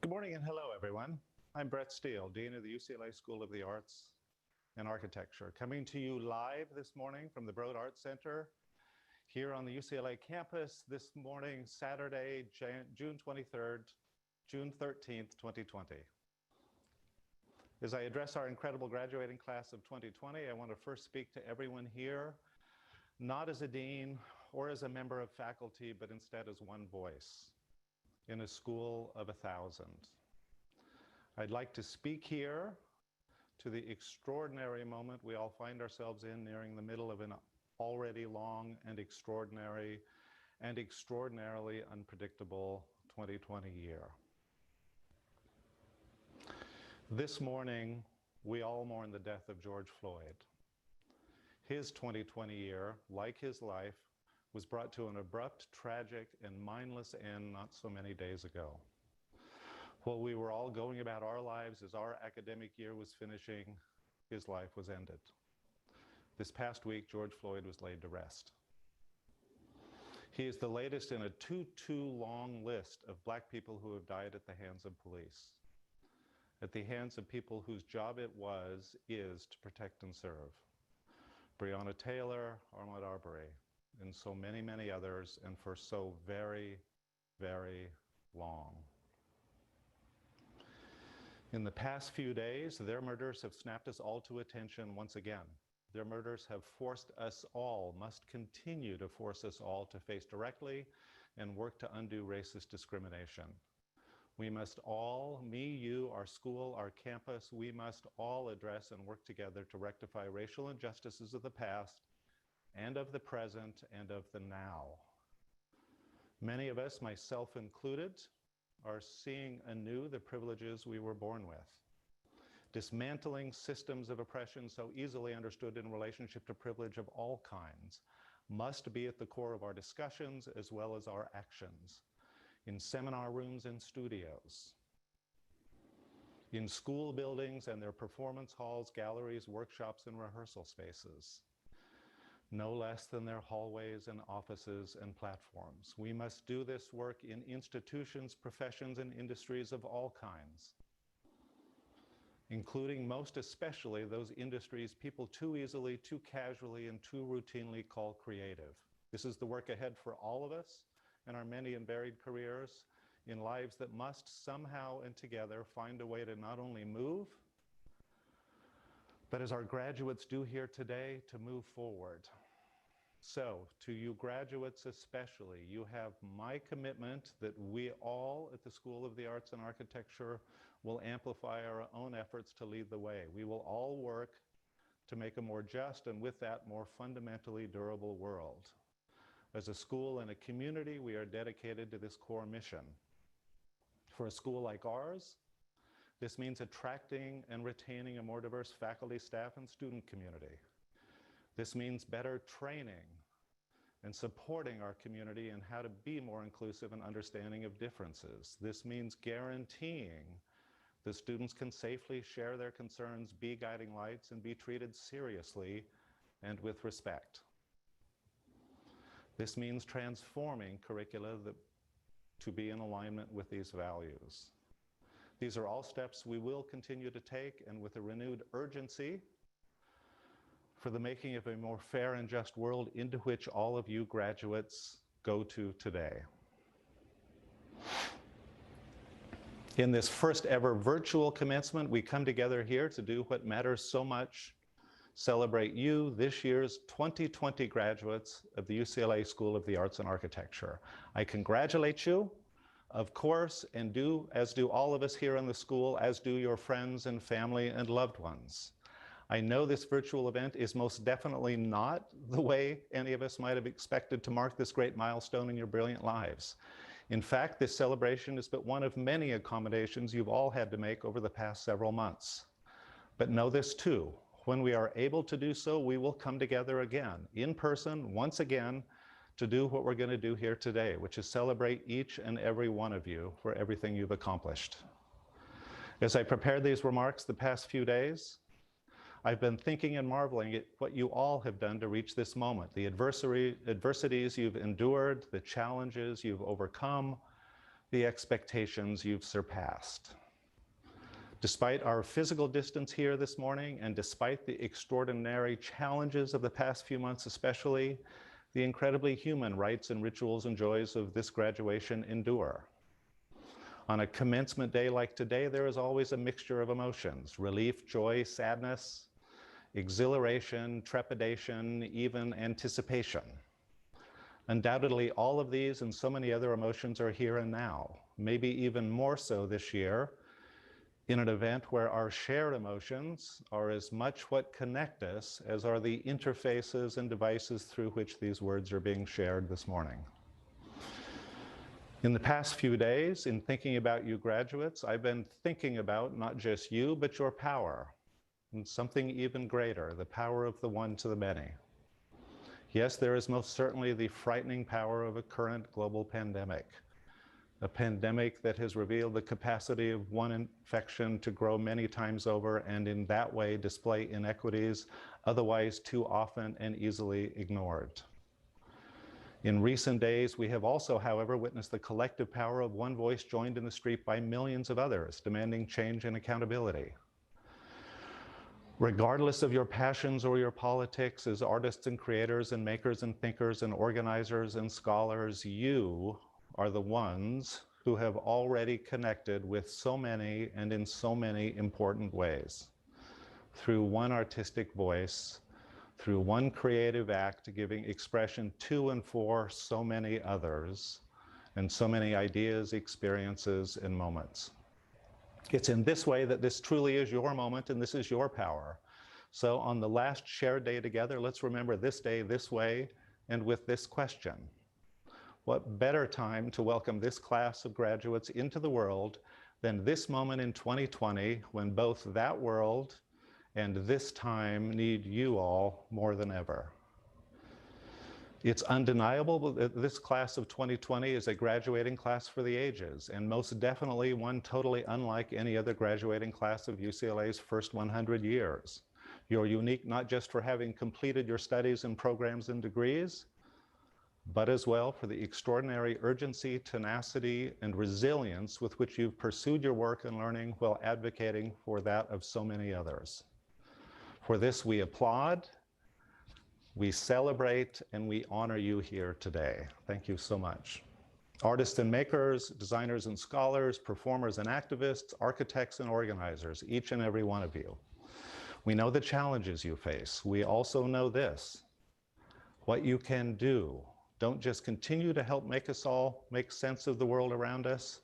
Good morning and hello, everyone. I'm Brett Steele, Dean of the UCLA School of the Arts and Architecture, coming to you live this morning from the Broad Arts Center here on the UCLA campus this morning, Saturday, June 13th, 2020. As I address our incredible graduating class of 2020, I want to first speak to everyone here, not as a dean or as a member of faculty, but instead as one voice in a school of 1,000. I'd like to speak here to the extraordinary moment we all find ourselves in, nearing the middle of an already long and extraordinary and extraordinarily unpredictable 2020 year. This morning, we all mourn the death of George Floyd. His 2020 year, like his life, was brought to an abrupt, tragic, and mindless end not so many days ago. While we were all going about our lives as our academic year was finishing, his life was ended. This past week, George Floyd was laid to rest. He is the latest in a too long list of Black people who have died at the hands of police, at the hands of people whose job it is to protect and serve. Breonna Taylor, Alma, and so many, many others, and for so very, very long. In the past few days, their murders have snapped us all to attention once again. Their murders have forced us all, must continue to force us all to face directly and work to undo racist discrimination. We must all, me, you, our school, our campus, we must all address and work together to rectify racial injustices of the past and of the present and of the now. Many of us, myself included, are seeing anew the privileges we were born with. Dismantling systems of oppression so easily understood in relationship to privilege of all kinds must be at the core of our discussions as well as our actions, in seminar rooms and studios, in school buildings and their performance halls, galleries, workshops, and rehearsal spaces, no less than their hallways and offices and platforms. We must do this work in institutions, professions, and industries of all kinds, including most especially those industries people too easily, too casually, and too routinely call creative. This is the work ahead for all of us in our many and varied careers, in lives that must somehow and together find a way to not only move, but as our graduates do here today, to move forward. So, to you graduates especially, you have my commitment that we all at the School of the Arts and Architecture will amplify our own efforts to lead the way. We will all work to make a more just and with that more fundamentally durable world. As a school and a community, we are dedicated to this core mission. For a school like ours, this means attracting and retaining a more diverse faculty, staff, and student community. This means better training and supporting our community in how to be more inclusive and understanding of differences. This means guaranteeing that students can safely share their concerns, be guiding lights, and be treated seriously and with respect. This means transforming curricula to be in alignment with these values. These are all steps we will continue to take, and with a renewed urgency for the making of a more fair and just world into which all of you graduates go to today. In this first ever virtual commencement, we come together here to do what matters so much: celebrate you, this year's 2020 graduates of the UCLA School of the Arts and Architecture. I congratulate you, of course, and as do all of us here in the school, as do your friends and family and loved ones. I know this virtual event is most definitely not the way any of us might have expected to mark this great milestone in your brilliant lives. In fact, this celebration is but one of many accommodations you've all had to make over the past several months. But know this too: when we are able to do so, we will come together again, in person, once again, to do what we're going to do here today, which is celebrate each and every one of you for everything you've accomplished. As I prepared these remarks the past few days, I've been thinking and marveling at what you all have done to reach this moment, the adversities you've endured, the challenges you've overcome, the expectations you've surpassed. Despite our physical distance here this morning, and despite the extraordinary challenges of the past few months especially, the incredibly human rites and rituals and joys of this graduation endure. On a commencement day like today, there is always a mixture of emotions: relief, joy, sadness, exhilaration, trepidation, even anticipation. Undoubtedly, all of these and so many other emotions are here and now, maybe even more so this year, in an event where our shared emotions are as much what connect us as are the interfaces and devices through which these words are being shared this morning. In the past few days, in thinking about you graduates, I've been thinking about not just you, but your power, and something even greater, the power of the one to the many. Yes, there is most certainly the frightening power of a current global pandemic, a pandemic that has revealed the capacity of one infection to grow many times over and in that way display inequities otherwise too often and easily ignored. In recent days, we have also, however, witnessed the collective power of one voice joined in the street by millions of others, demanding change and accountability. Regardless of your passions or your politics, as artists and creators and makers and thinkers and organizers and scholars, you are the ones who have already connected with so many and in so many important ways. Through one artistic voice, through one creative act, giving expression to and for so many others, and so many ideas, experiences, and moments. It's in this way that this truly is your moment and this is your power. So on the last shared day together, let's remember this day this way and with this question. What better time to welcome this class of graduates into the world than this moment in 2020, when both that world and this time need you all more than ever. It's undeniable that this class of 2020 is a graduating class for the ages, and most definitely one totally unlike any other graduating class of UCLA's first 100 years. You're unique not just for having completed your studies and programs and degrees, but as well for the extraordinary urgency, tenacity, and resilience with which you've pursued your work and learning while advocating for that of so many others. For this, we applaud, we celebrate, and we honor you here today. Thank you so much. Artists and makers, designers and scholars, performers and activists, architects and organizers, each and every one of you. We know the challenges you face. We also know this: what you can do. Don't just continue to help make us all make sense of the world around us.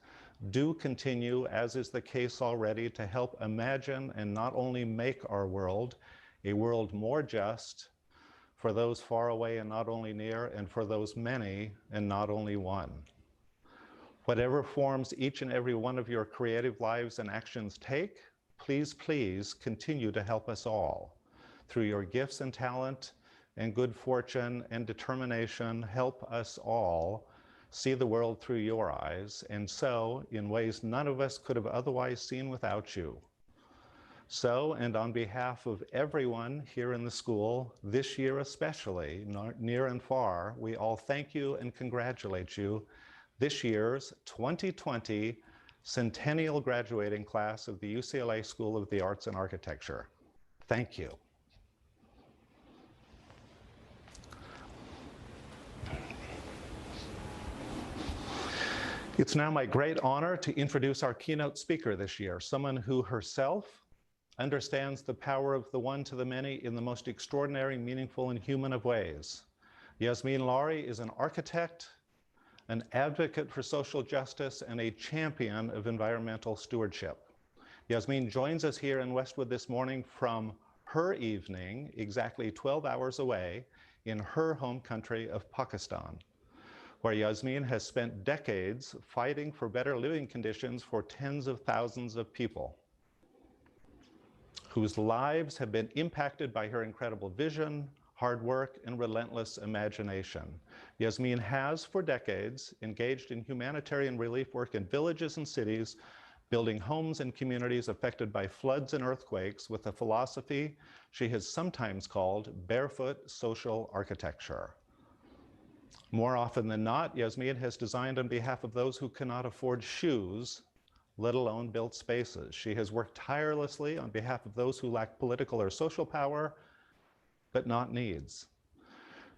Do continue, as is the case already, to help imagine and not only make our world a world more just for those far away and not only near, and for those many and not only one. Whatever forms each and every one of your creative lives and actions take, please, please continue to help us all. Through your gifts and talent and good fortune and determination, help us all see the world through your eyes, and so in ways none of us could have otherwise seen without you. So, and on behalf of everyone here in the school, this year especially, near and far, we all thank you and congratulate you, this year's 2020 Centennial Graduating Class of the UCLA School of the Arts and Architecture. Thank you. It's now my great honor to introduce our keynote speaker this year, someone who herself understands the power of the one to the many in the most extraordinary, meaningful, and human of ways. Yasmin Laurie is an architect, an advocate for social justice, and a champion of environmental stewardship. Yasmin joins us here in Westwood this morning from her evening, exactly 12 hours away, in her home country of Pakistan, where Yasmin has spent decades fighting for better living conditions for tens of thousands of people, whose lives have been impacted by her incredible vision, hard work, and relentless imagination. Yasmin has, for decades, engaged in humanitarian relief work in villages and cities, building homes and communities affected by floods and earthquakes with a philosophy she has sometimes called barefoot social architecture. More often than not, Yasmin has designed on behalf of those who cannot afford shoes, let alone built spaces. She has worked tirelessly on behalf of those who lack political or social power, but not needs.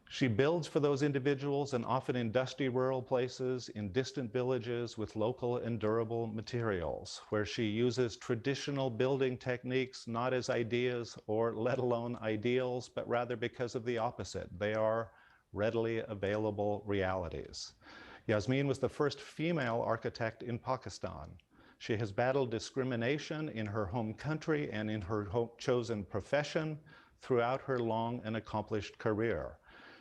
She builds for those individuals and often in dusty rural places, in distant villages with local and durable materials, where she uses traditional building techniques not as ideas or let alone ideals, but rather because of the opposite. They are readily available realities. Yasmin was the first female architect in Pakistan. She has battled discrimination in her home country and in her chosen profession throughout her long and accomplished career.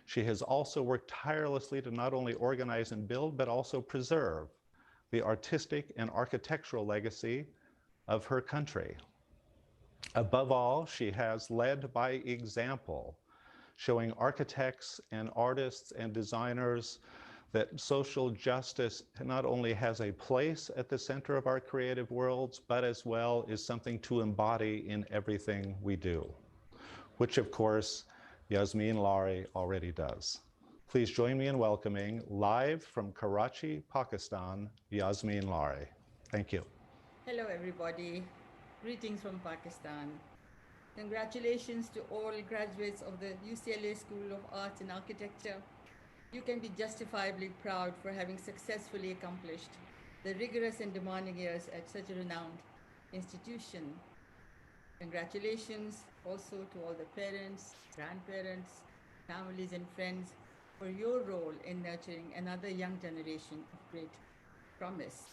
She has also worked tirelessly to not only organize and build, but also preserve the artistic and architectural legacy of her country. Above all, she has led by example, showing architects and artists and designers that social justice not only has a place at the center of our creative worlds, but as well is something to embody in everything we do, which of course, Yasmin Lari already does. Please join me in welcoming, live from Karachi, Pakistan, Yasmin Lari. Thank you. Hello, everybody. Greetings from Pakistan. Congratulations to all graduates of the UCLA School of Arts and Architecture. You can be justifiably proud for having successfully accomplished the rigorous and demanding years at such a renowned institution. Congratulations also to all the parents, grandparents, families, and friends for your role in nurturing another young generation of great promise.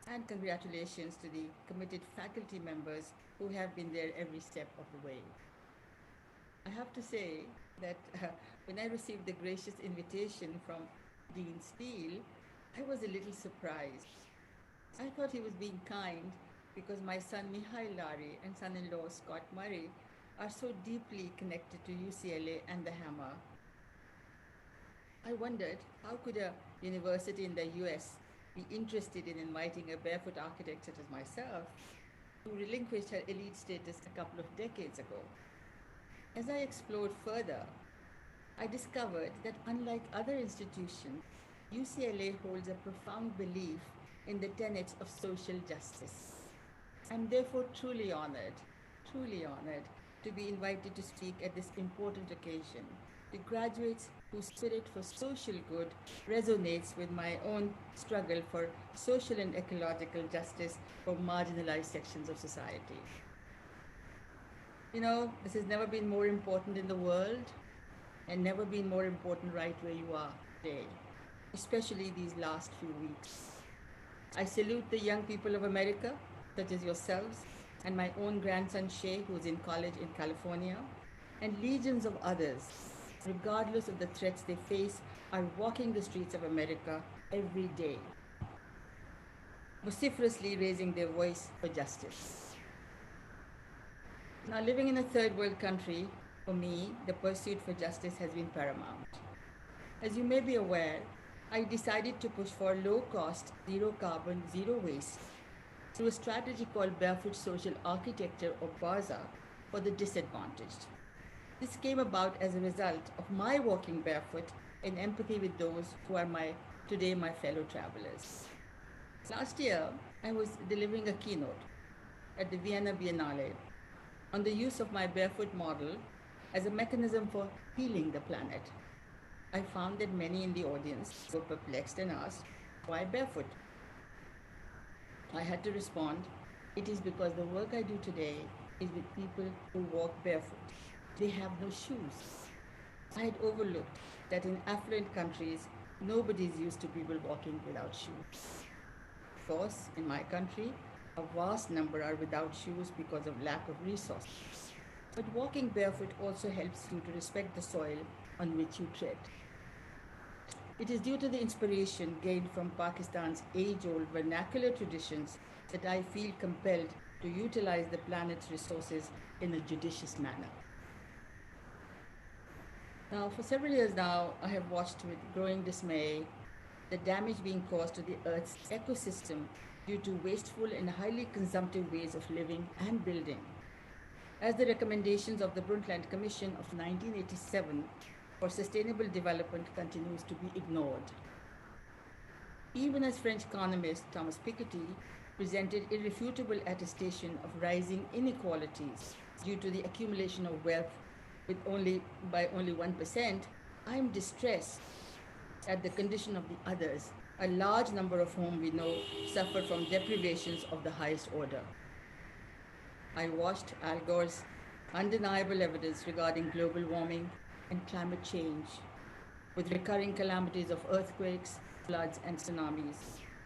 And congratulations to the committed faculty members who have been there every step of the way. I have to say that when I received the gracious invitation from Dean Steele, I was a little surprised. I thought he was being kind because my son Mihail Lari and son-in-law Scott Murray are so deeply connected to UCLA and the Hammer. I wondered, how could a university in the US be interested in inviting a barefoot architect such as myself, who relinquished her elite status a couple of decades ago? As I explored further, I discovered that unlike other institutions, UCLA holds a profound belief in the tenets of social justice. I'm therefore truly honored to be invited to speak at this important occasion to graduates whose spirit for social good resonates with my own struggle for social and ecological justice for marginalized sections of society. You know, this has never been more important in the world and never been more important right where you are today, especially these last few weeks. I salute the young people of America, such as yourselves, and my own grandson Shay, who's in college in California, and legions of others, regardless of the threats they face, are walking the streets of America every day, vociferously raising their voice for justice. Now, living in a third world country, for me, the pursuit for justice has been paramount. As you may be aware, I decided to push for low-cost, zero-carbon, zero-waste through a strategy called Barefoot Social Architecture, or BARSA, for the disadvantaged. This came about as a result of my walking barefoot in empathy with those who are today my fellow travelers. Last year, I was delivering a keynote at the Vienna Biennale on the use of my barefoot model as a mechanism for healing the planet. I found that many in the audience were perplexed and asked, why barefoot? I had to respond, it is because the work I do today is with people who walk barefoot. They have no shoes. I had overlooked that in affluent countries, nobody is used to people walking without shoes. Of course, in my country, a vast number are without shoes because of lack of resources. But walking barefoot also helps you to respect the soil on which you tread. It is due to the inspiration gained from Pakistan's age-old vernacular traditions that I feel compelled to utilize the planet's resources in a judicious manner. Now, for several years now, I have watched with growing dismay the damage being caused to the Earth's ecosystem due to wasteful and highly consumptive ways of living and building. As the recommendations of the Brundtland Commission of 1987 for sustainable development continues to be ignored. Even as French economist Thomas Piketty presented irrefutable attestation of rising inequalities due to the accumulation of wealth by only 1%, I am distressed at the condition of the others, a large number of whom we know suffer from deprivations of the highest order. I watched Al Gore's undeniable evidence regarding global warming and climate change, with recurring calamities of earthquakes, floods, and tsunamis.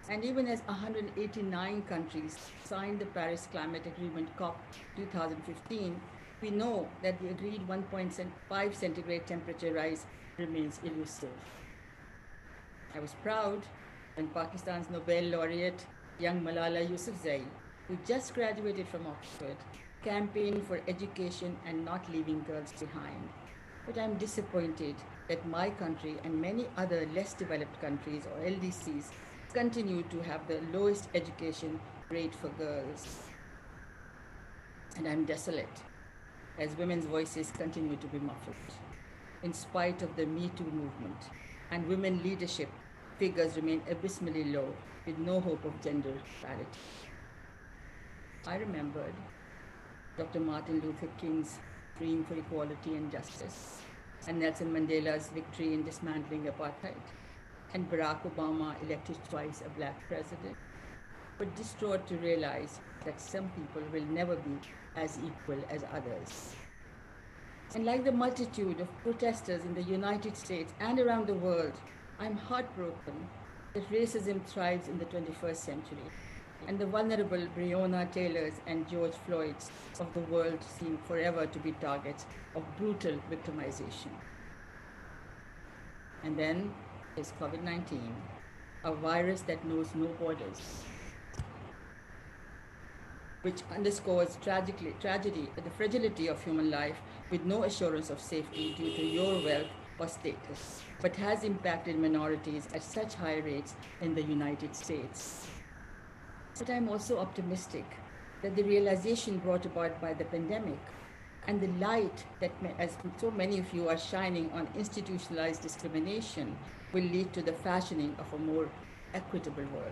And even as 189 countries signed the Paris Climate Agreement COP 2015, we know that the agreed 1.5 centigrade temperature rise remains elusive. I was proud when Pakistan's Nobel laureate, young Malala Yousafzai, who just graduated from Oxford, campaigned for education and not leaving girls behind. But I'm disappointed that my country and many other less developed countries, or LDCs, continue to have the lowest education rate for girls. And I'm desolate as women's voices continue to be muffled, in spite of the Me Too movement, and women leadership figures remain abysmally low with no hope of gender parity. I remembered Dr. Martin Luther King's dream for equality and justice, and Nelson Mandela's victory in dismantling apartheid, and Barack Obama elected twice a black president, but distraught to realize that some people will never be as equal as others. And like the multitude of protesters in the United States and around the world, I'm heartbroken that racism thrives in the 21st century, and the vulnerable Breonna Taylors and George Floyds of the world seem forever to be targets of brutal victimization. And then is COVID-19, a virus that knows no borders, which underscores tragedy, the fragility of human life with no assurance of safety due to your wealth or status, but has impacted minorities at such high rates in the United States. But I'm also optimistic that the realization brought about by the pandemic and the light that, as so many of you are shining on institutionalized discrimination, will lead to the fashioning of a more equitable world.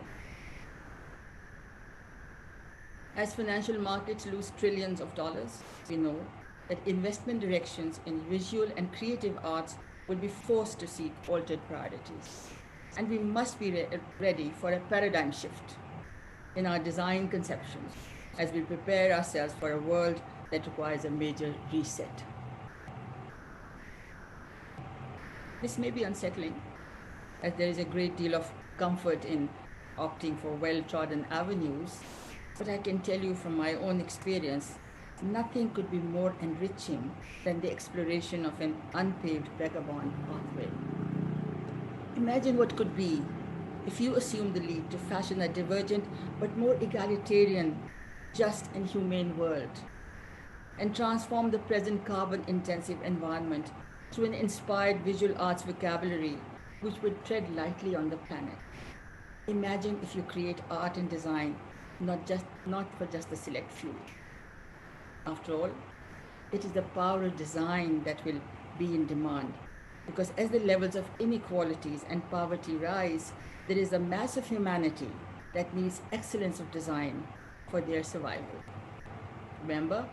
As financial markets lose trillions of dollars, we know that investment directions in visual and creative arts will be forced to seek altered priorities. And we must be ready for a paradigm shift in our design conceptions as we prepare ourselves for a world that requires a major reset. This may be unsettling, as there is a great deal of comfort in opting for well-trodden avenues, but I can tell you from my own experience, nothing could be more enriching than the exploration of an unpaved vagabond pathway. Imagine what could be if you assume the lead to fashion a divergent but more egalitarian, just and humane world, and transform the present carbon-intensive environment through an inspired visual arts vocabulary which would tread lightly on the planet. Imagine if you create art and design not for just the select few. After all, it is the power of design that will be in demand, because as the levels of inequalities and poverty rise, there is a mass of humanity that needs excellence of design for their survival. Remember,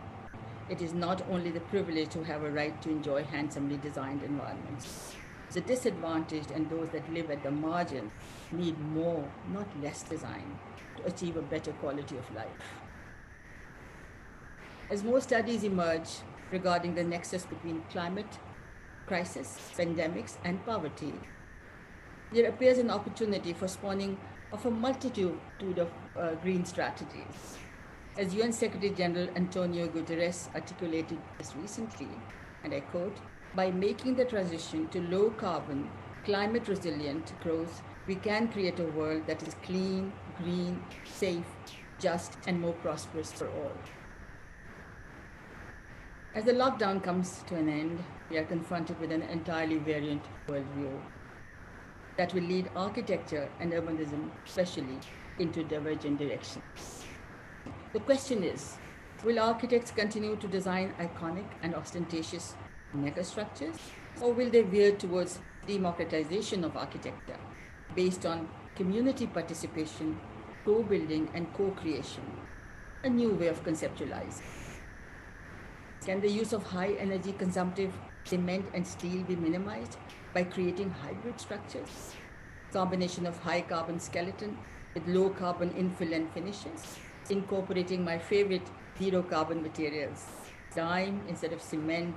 it is not only the privileged who have a right to enjoy handsomely designed environments. The disadvantaged and those that live at the margin need more, not less design to achieve a better quality of life. As more studies emerge regarding the nexus between climate crisis, pandemics, and poverty, there appears an opportunity for spawning of a multitude of green strategies. As UN Secretary General Antonio Guterres articulated this recently, and I quote, "By making the transition to low carbon, climate resilient growth, we can create a world that is clean, green, safe, just, and more prosperous for all." As the lockdown comes to an end, we are confronted with an entirely variant worldview that will lead architecture and urbanism, especially, into divergent directions. The question is, will architects continue to design iconic and ostentatious megastructures, Or will they veer towards democratization of architecture based on community participation, co-building and co-creation, a new way of conceptualizing? Can the use of high energy consumptive cement and steel be minimized by creating hybrid structures? Combination of high carbon skeleton with low carbon infill and finishes, incorporating my favorite zero carbon materials, lime instead of cement,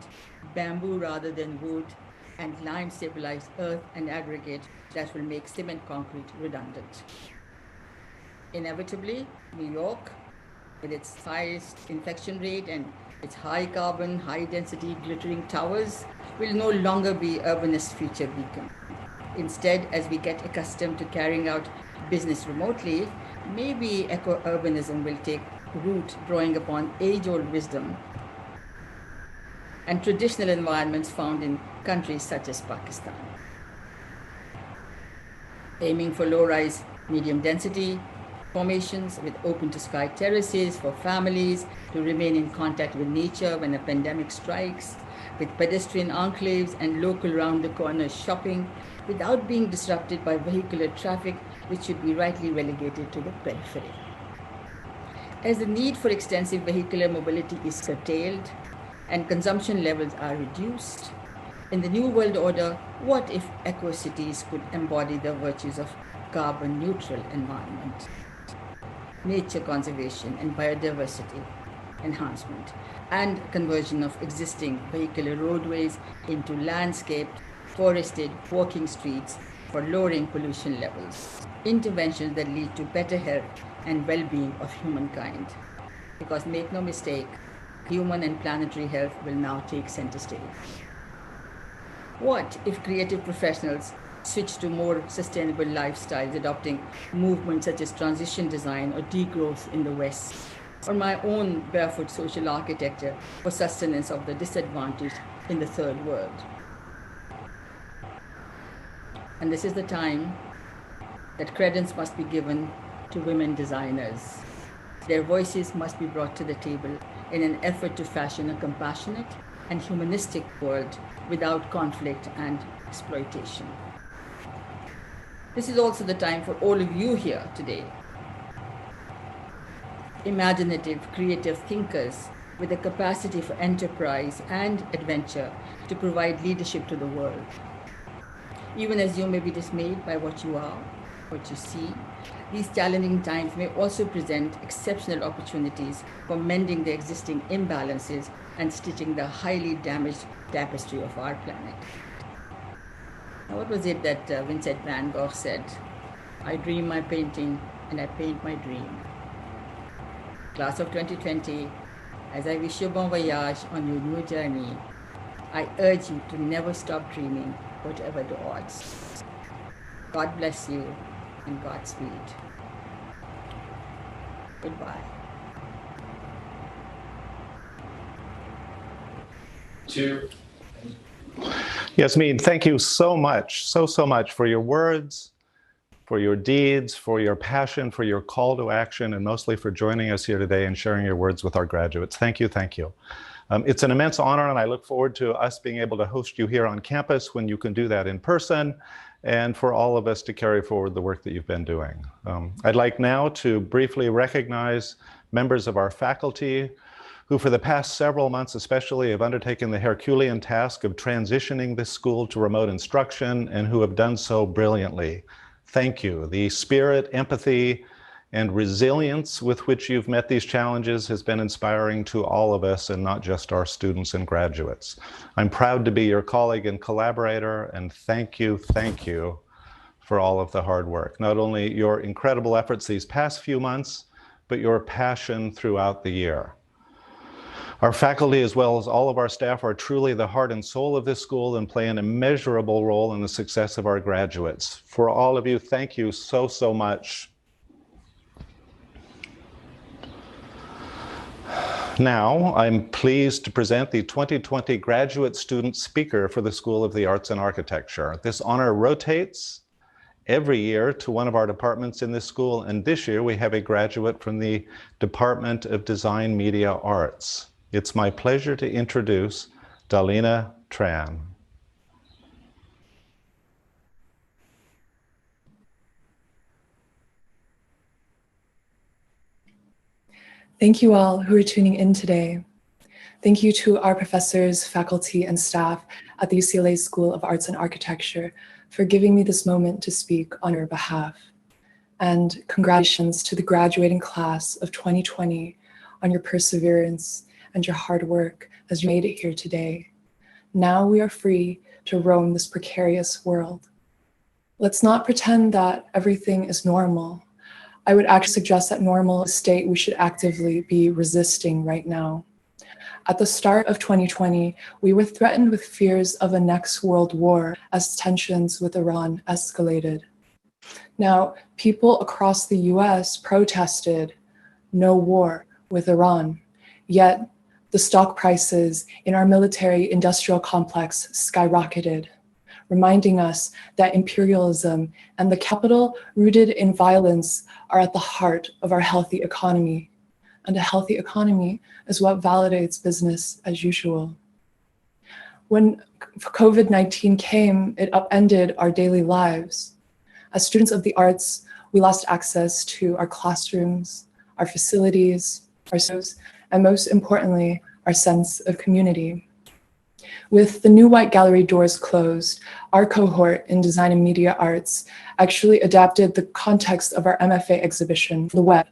bamboo rather than wood, and lime stabilized earth and aggregate that will make cement concrete redundant. Inevitably, New York, with its highest infection rate and its high carbon, high density glittering towers, will no longer be urbanist future beacon. Instead, as we get accustomed to carrying out business remotely, maybe eco-urbanism will take root, drawing upon age-old wisdom and traditional environments found in countries such as Pakistan. Aiming for low-rise, medium-density formations with open-to-sky terraces for families to remain in contact with nature when a pandemic strikes, with pedestrian enclaves and local round-the-corner shopping without being disrupted by vehicular traffic, which should be rightly relegated to the periphery. As the need for extensive vehicular mobility is curtailed and consumption levels are reduced, in the New World Order, what if eco-cities could embody the virtues of carbon-neutral environment, nature conservation and biodiversity enhancement, and conversion of existing vehicular roadways into landscaped, forested walking streets for lowering pollution levels, interventions that lead to better health and well-being of humankind. Because make no mistake, human and planetary health will now take center stage. What if creative professionals switch to more sustainable lifestyles, adopting movements such as transition design or degrowth in the West, or my own barefoot social architecture for sustenance of the disadvantaged in the third world? And this is the time that credence must be given to women designers. Their voices must be brought to the table in an effort to fashion a compassionate and humanistic world without conflict and exploitation. This is also the time for all of you here today, imaginative, creative thinkers with the capacity for enterprise and adventure to provide leadership to the world. Even as you may be dismayed by what you are, what you see, these challenging times may also present exceptional opportunities for mending the existing imbalances and stitching the highly damaged tapestry of our planet. Now, what was it that Vincent van Gogh said? I dream my painting and I paint my dream. Class of 2020, as I wish you bon voyage on your new journey, I urge you to never stop dreaming, whatever the odds. God bless you and Godspeed. Goodbye. Yasmin, thank you so much, so much for your words, for your deeds, for your passion, for your call to action, and mostly for joining us here today and sharing your words with our graduates. Thank you, thank you. It's an immense honor, and I look forward to us being able to host you here on campus when you can do that in person, and for all of us to carry forward the work that you've been doing. I'd like now to briefly recognize members of our faculty who for the past several months especially have undertaken the Herculean task of transitioning this school to remote instruction and who have done so brilliantly. Thank you. The spirit, empathy, and resilience with which you've met these challenges has been inspiring to all of us and not just our students and graduates. I'm proud to be your colleague and collaborator, and thank you for all of the hard work. Not only your incredible efforts these past few months, but your passion throughout the year. Our faculty, as well as all of our staff, are truly the heart and soul of this school and play an immeasurable role in the success of our graduates. For all of you, thank you so much. Now, I'm pleased to present the 2020 Graduate Student Speaker for the School of the Arts and Architecture. This honor rotates every year to one of our departments in this school, and this year we have a graduate from the Department of Design Media Arts. It's my pleasure to introduce Dalina Tran. Thank you all who are tuning in today. Thank you to our professors, faculty, and staff at the UCLA School of Arts and Architecture for giving me this moment to speak on your behalf. And congratulations to the graduating class of 2020 on your perseverance and your hard work as you made it here today. Now we are free to roam this precarious world. Let's not pretend that everything is normal. I would actually suggest that normal is a state we should actively be resisting right now. At the start of 2020, we were threatened with fears of a next world war as tensions with Iran escalated. Now, people across the US protested no war with Iran, yet the stock prices in our military industrial complex skyrocketed, reminding us that imperialism and the capital rooted in violence are at the heart of our healthy economy. And a healthy economy is what validates business as usual. When COVID-19 came, it upended our daily lives. As students of the arts, we lost access to our classrooms, our facilities, our schools, and most importantly, our sense of community. With the new White Gallery doors closed, our cohort in Design and Media Arts actually adapted the context of our MFA exhibition for the web.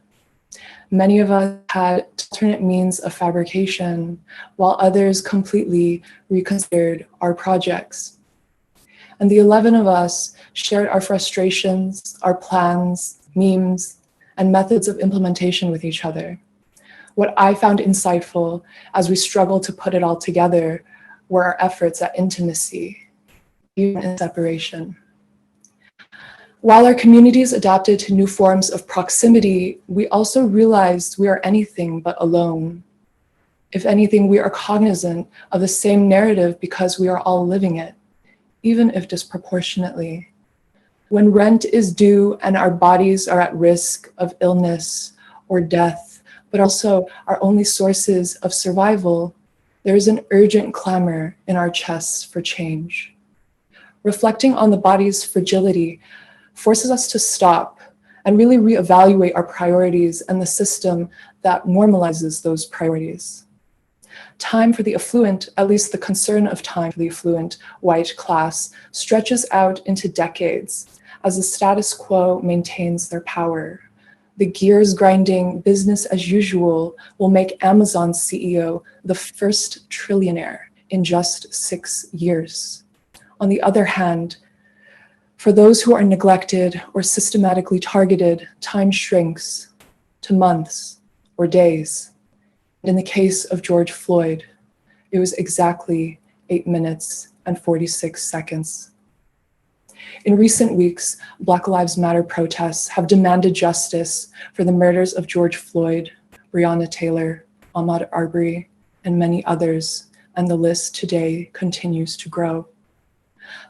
Many of us had alternate means of fabrication, while others completely reconsidered our projects. And the 11 of us shared our frustrations, our plans, memes, and methods of implementation with each other. What I found insightful as we struggled to put it all together were our efforts at intimacy, even in separation. While our communities adapted to new forms of proximity, we also realized we are anything but alone. If anything, we are cognizant of the same narrative because we are all living it, even if disproportionately. When rent is due and our bodies are at risk of illness or death, but also our only sources of survival, there is an urgent clamor in our chests for change. Reflecting on the body's fragility forces us to stop and really reevaluate our priorities and the system that normalizes those priorities. Time for the affluent, at least the concern of time for the affluent white class, stretches out into decades as the status quo maintains their power. The gears grinding business as usual will make Amazon's CEO the first trillionaire in just 6 years. On the other hand, for those who are neglected or systematically targeted, time shrinks to months or days. In the case of George Floyd, it was exactly 8 minutes and 46 seconds. In recent weeks, Black Lives Matter protests have demanded justice for the murders of George Floyd, Breonna Taylor, Ahmaud Arbery, and many others, and the list today continues to grow.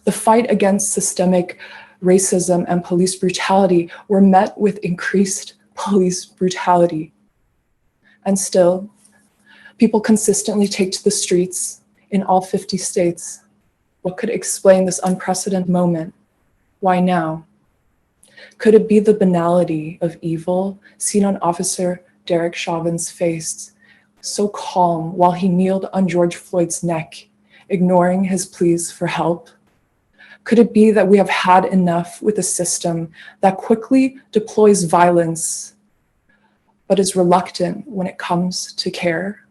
The fight against systemic racism and police brutality were met with increased police brutality. And still, people consistently take to the streets in all 50 states. What could explain this unprecedented moment? Why now? Could it be the banality of evil seen on Officer Derek Chauvin's face, so calm while he kneeled on George Floyd's neck, ignoring his pleas for help? Could it be that we have had enough with a system that quickly deploys violence, but is reluctant when it comes to care?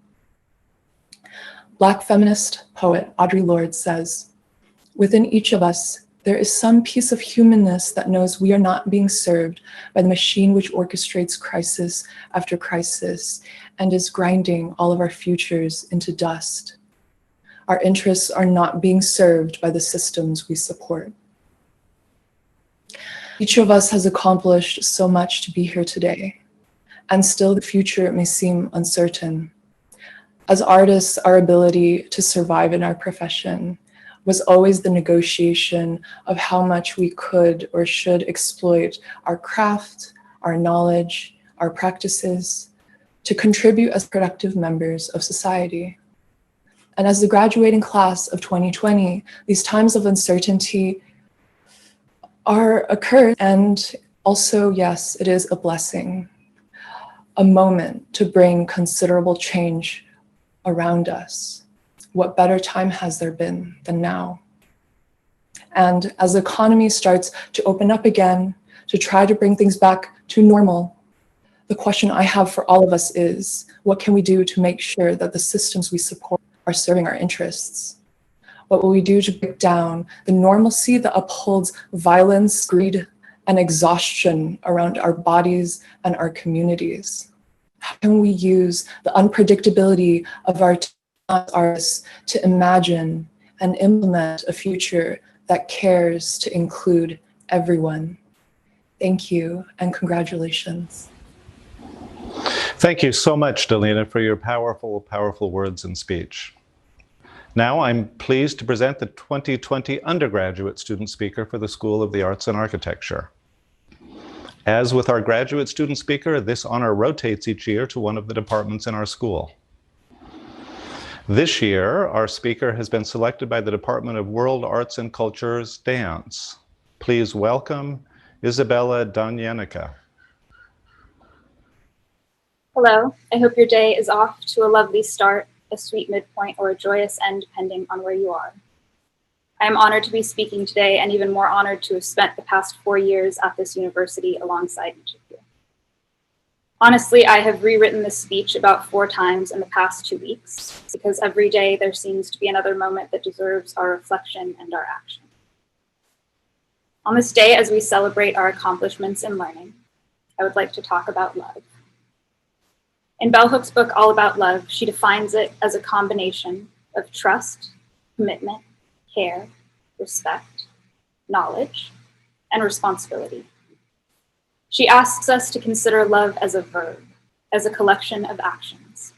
Black feminist poet Audre Lorde says, "Within each of us, there is some piece of humanness that knows we are not being served by the machine which orchestrates crisis after crisis and is grinding all of our futures into dust. Our interests are not being served by the systems we support." Each of us has accomplished so much to be here today, and still the future may seem uncertain. As artists, our ability to survive in our profession was always the negotiation of how much we could or should exploit our craft, our knowledge, our practices to contribute as productive members of society. And as the graduating class of 2020, these times of uncertainty are occurring, and also, yes, it is a blessing. a moment to bring considerable change around us. What better time has there been than now? And as the economy starts to open up again, to try to bring things back to normal, the question I have for all of us is, what can we do to make sure that the systems we support are serving our interests? What will we do to break down the normalcy that upholds violence, greed, and exhaustion around our bodies and our communities? How can we use the unpredictability of our artists to imagine and implement a future that cares to include everyone? Thank you and congratulations. Thank you so much, Dalina, for your powerful, powerful words and speech. Now I'm pleased to present the 2020 Undergraduate Student Speaker for the School of the Arts and Architecture. As with our graduate student speaker, this honor rotates each year to one of the departments in our school. This year, our speaker has been selected by the Department of World Arts and Culture's Dance. Please welcome Isabella Danyanica. Hello, I hope your day is off to a lovely start, a sweet midpoint, or a joyous end, depending on where you are. I am honored to be speaking today, and even more honored to have spent the past 4 years at this university alongside each of you. Honestly, I have rewritten this speech about 4 times in the past 2 weeks, because every day there seems to be another moment that deserves our reflection and our action. On this day, as we celebrate our accomplishments in learning, I would like to talk about love. In Bell Hook's book, All About Love, she defines it as a combination of trust, commitment, care, respect, knowledge, and responsibility. She asks us to consider love as a verb, as a collection of actions.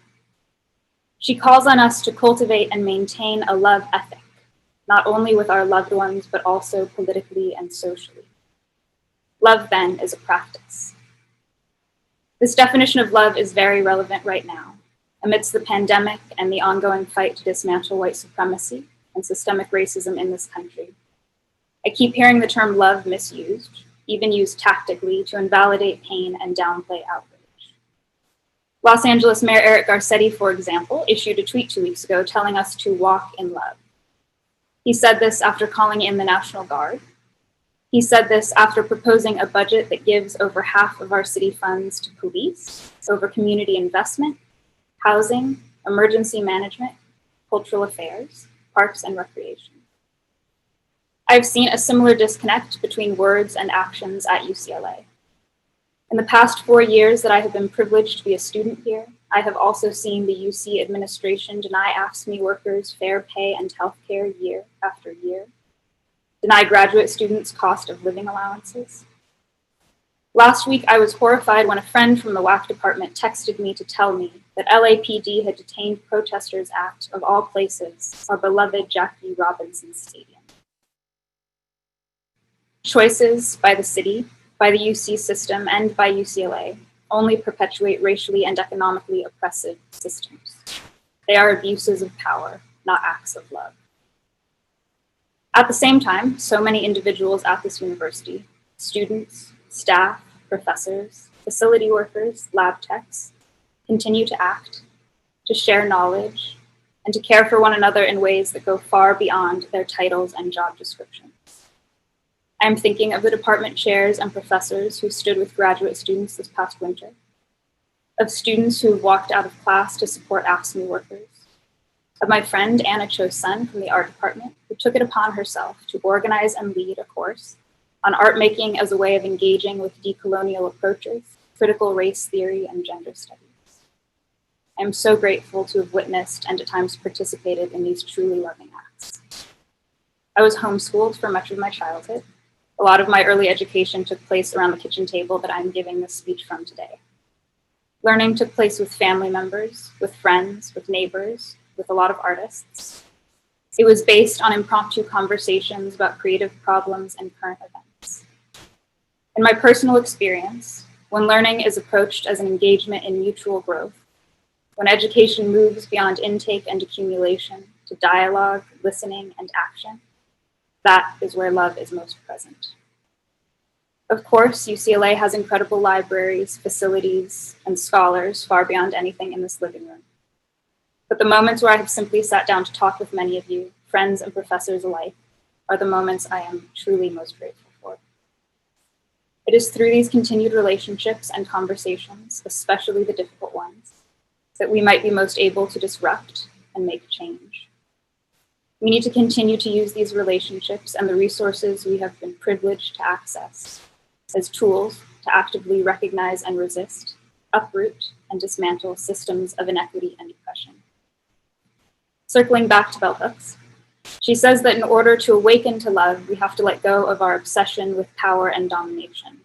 She calls on us to cultivate and maintain a love ethic, not only with our loved ones, but also politically and socially. Love, then, is a practice. This definition of love is very relevant right now, amidst the pandemic and the ongoing fight to dismantle white supremacy and systemic racism in this country. I keep hearing the term love misused, even used tactically to invalidate pain and downplay outrage. Los Angeles Mayor Eric Garcetti, for example, issued a tweet 2 weeks ago telling us to walk in love. He said this after calling in the National Guard. He said this after proposing a budget that gives over half of our city funds to police, over community investment, housing, emergency management, cultural affairs, parks and recreation. I've seen a similar disconnect between words and actions at UCLA. In the past 4 years that I have been privileged to be a student here, I have also seen the UC administration deny AFSCME workers fair pay and healthcare year after year, deny graduate students cost of living allowances. Last week, I was horrified when a friend from the WAC department texted me to tell me that LAPD had detained protesters at, of all places, our beloved Jackie Robinson Stadium. Choices by the city, by the UC system, and by UCLA only perpetuate racially and economically oppressive systems. They are abuses of power, not acts of love. At the same time, so many individuals at this university, students, staff, professors, facility workers, lab techs, continue to act, to share knowledge, and to care for one another in ways that go far beyond their titles and job descriptions. I'm thinking of the department chairs and professors who stood with graduate students this past winter, of students who walked out of class to support AFSCME workers, of my friend Anna Cho's son from the art department, who took it upon herself to organize and lead a course on art making as a way of engaging with decolonial approaches, critical race theory, and gender studies. I am so grateful to have witnessed and at times participated in these truly loving acts. I was homeschooled for much of my childhood. A lot of my early education took place around the kitchen table that I'm giving this speech from today. Learning took place with family members, with friends, with neighbors, with a lot of artists. It was based on impromptu conversations about creative problems and current events. In my personal experience, when learning is approached as an engagement in mutual growth, when education moves beyond intake and accumulation to dialogue, listening, and action, that is where love is most present. Of course, UCLA has incredible libraries, facilities, and scholars far beyond anything in this living room. But the moments where I have simply sat down to talk with many of you, friends and professors alike, are the moments I am truly most grateful for. It is through these continued relationships and conversations, especially the difficult ones, that we might be most able to disrupt and make change. We need to continue to use these relationships and the resources we have been privileged to access as tools to actively recognize and resist, uproot, and dismantle systems of inequity and oppression. Circling back to bell hooks, she says that in order to awaken to love, we have to let go of our obsession with power and domination.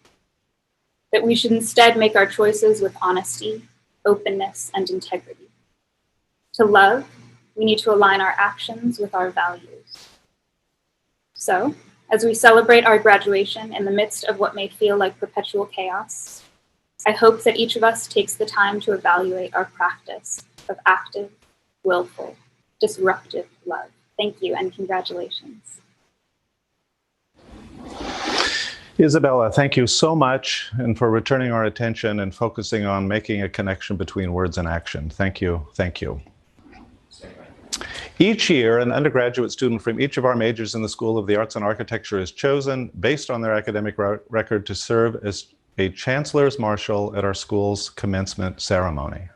That we should instead make our choices with honesty, openness, and integrity. To love, we need to align our actions with our values. So, as we celebrate our graduation in the midst of what may feel like perpetual chaos, I hope that each of us takes the time to evaluate our practice of active, willful, disruptive love. Thank you and congratulations. Isabella, thank you so much and for returning our attention and focusing on making a connection between words and action. Thank you. Thank you. Each year, an undergraduate student from each of our majors in the School of the Arts and Architecture is chosen based on their academic record to serve as a Chancellor's Marshal at our school's commencement ceremony.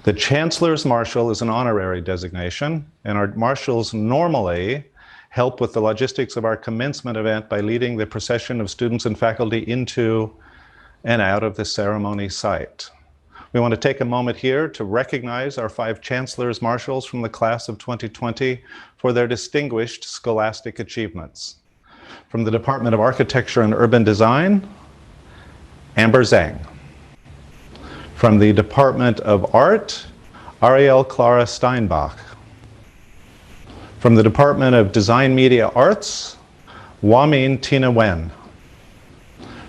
The Chancellor's Marshal is an honorary designation, and our marshals normally help with the logistics of our commencement event by leading the procession of students and faculty into and out of the ceremony site. We want to take a moment here to recognize our 5 Chancellor's Marshals from the class of 2020 for their distinguished scholastic achievements. From the Department of Architecture and Urban Design, Amber Zhang. From the Department of Art, Ariel Clara Steinbach. From the Department of Design Media Arts, Wamin Tina Wen.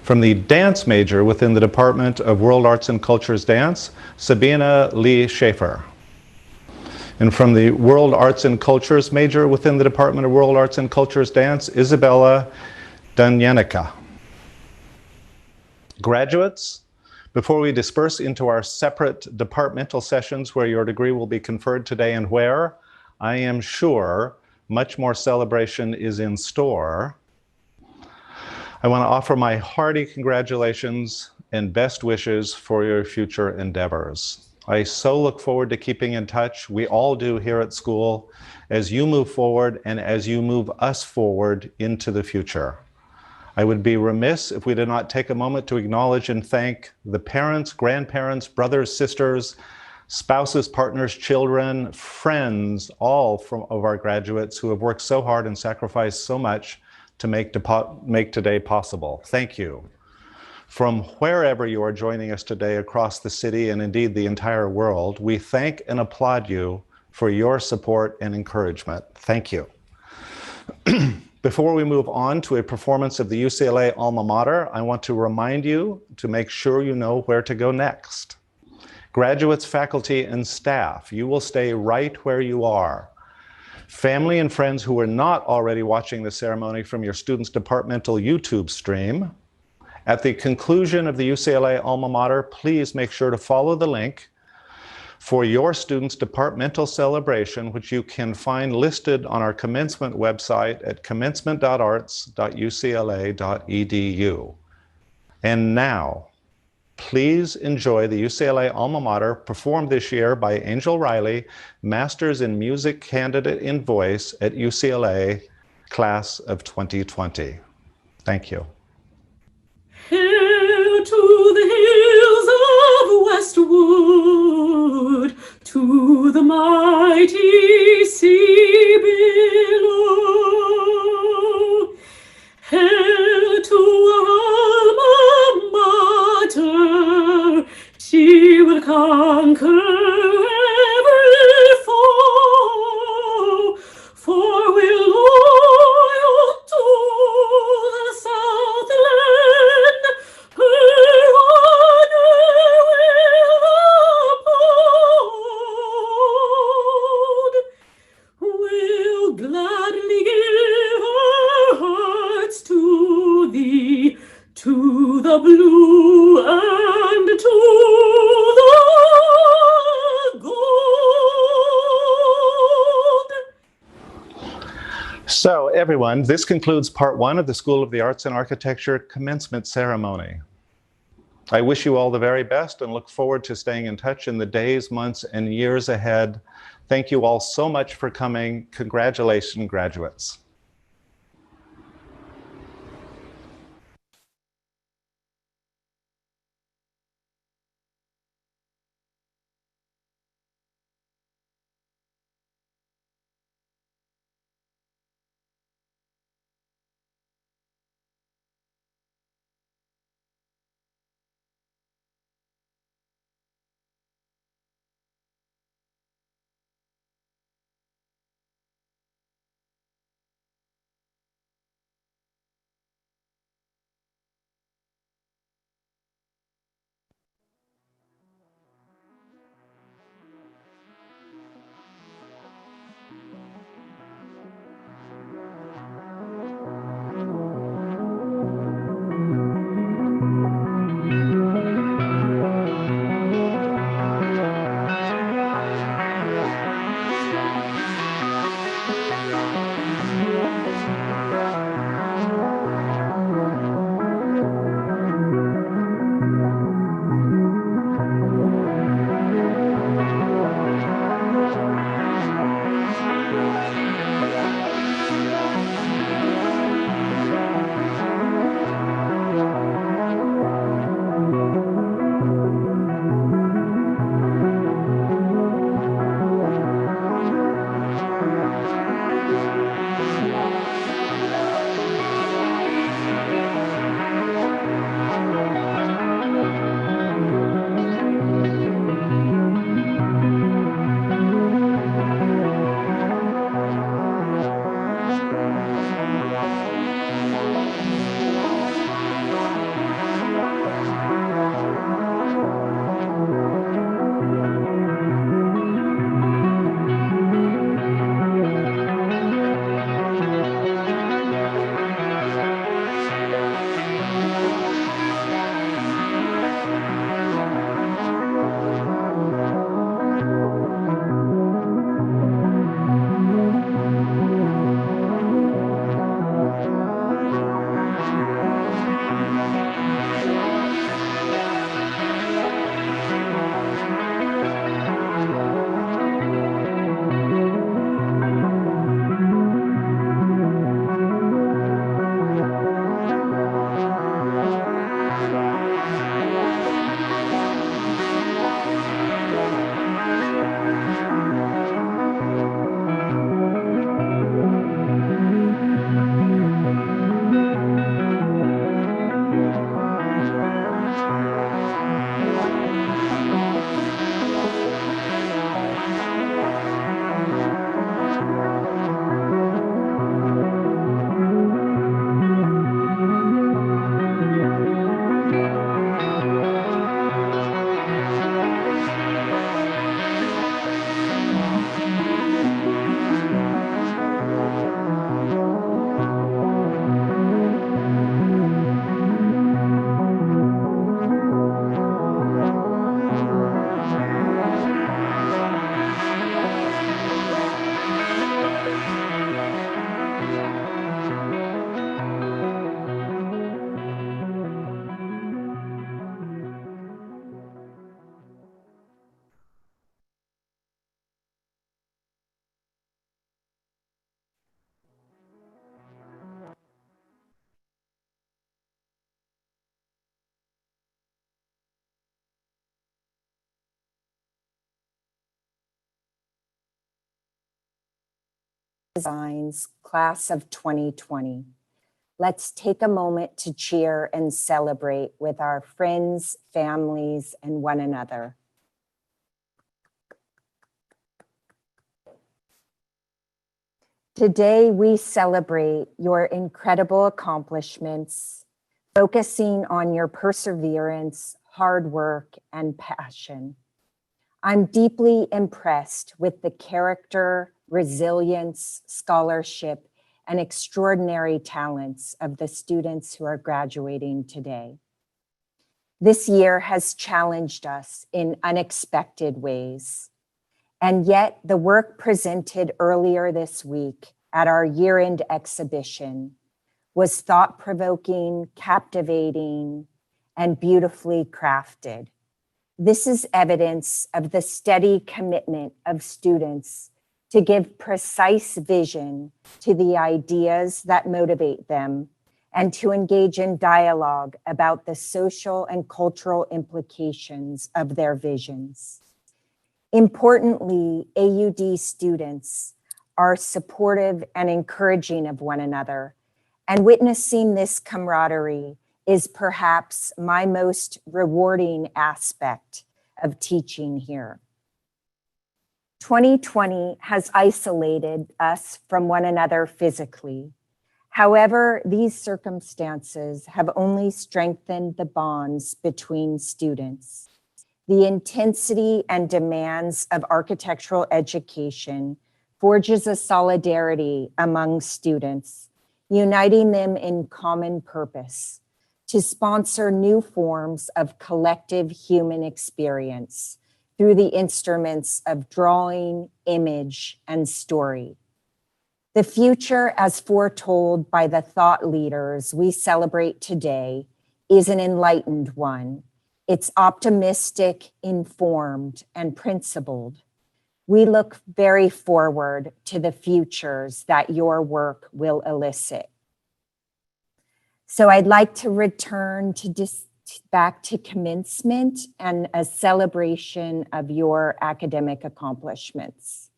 From the dance major within the Department of World Arts and Cultures Dance, Sabina Lee Schaefer. And from the World Arts and Cultures major within the Department of World Arts and Cultures Dance, Isabella Dunyanica. Graduates, before we disperse into our separate departmental sessions where your degree will be conferred today and where, I am sure much more celebration is in store, I want to offer my hearty congratulations and best wishes for your future endeavors. I so look forward to keeping in touch. We all do here at school as you move forward and as you move us forward into the future. I would be remiss if we did not take a moment to acknowledge and thank the parents, grandparents, brothers, sisters, spouses, partners, children, friends, all of our graduates who have worked so hard and sacrificed so much to make today possible. Thank you. From wherever you are joining us today across the city and indeed the entire world, we thank and applaud you for your support and encouragement. Thank you. Before we move on to a performance of the UCLA Alma Mater, I want to remind you to make sure you know where to go next. Graduates, faculty, and staff, you will stay right where you are. Family and friends who are not already watching the ceremony from your student's departmental YouTube stream, at the conclusion of the UCLA Alma Mater, please make sure to follow the link for your student's departmental celebration, which you can find listed on our commencement website at commencement.arts.ucla.edu. And now, please enjoy the UCLA Alma Mater performed this year by Angel Riley, Masters in Music candidate in voice at UCLA, class of 2020. Thank you. Hail to the hills of Westwood, to the mighty sea below. Hail to our alma mater, she will conquer every foe, for we're loyal to the Southland, her honor will uphold. We'll gladly give our hearts to thee, So everyone, this concludes part one of the School of the Arts and Architecture commencement ceremony. I wish you all the very best and look forward to staying in touch in the days, months, and years ahead. Thank you all so much for coming. Congratulations, graduates. Designs Class of 2020. Let's take a moment to cheer and celebrate with our friends, families, and one another. Today, we celebrate your incredible accomplishments, focusing on your perseverance, hard work, and passion. I'm deeply impressed with the character, resilience, scholarship, and extraordinary talents of the students who are graduating today. This year has challenged us in unexpected ways, and yet the work presented earlier this week at our year-end exhibition was thought-provoking, captivating, and beautifully crafted. This is evidence of the steady commitment of students to give precise vision to the ideas that motivate them and to engage in dialogue about the social and cultural implications of their visions. Importantly, AUD students are supportive and encouraging of one another, and witnessing this camaraderie is perhaps my most rewarding aspect of teaching here. 2020 has isolated us from one another physically. However, these circumstances have only strengthened the bonds between students. The intensity and demands of architectural education forges a solidarity among students, uniting them in common purpose to sponsor new forms of collective human experience through the instruments of drawing, image, and story. The future, as foretold by the thought leaders we celebrate today, is an enlightened one. It's optimistic, informed, and principled. We look very forward to the futures that your work will elicit. So I'd like to return to back to commencement and a celebration of your academic accomplishments.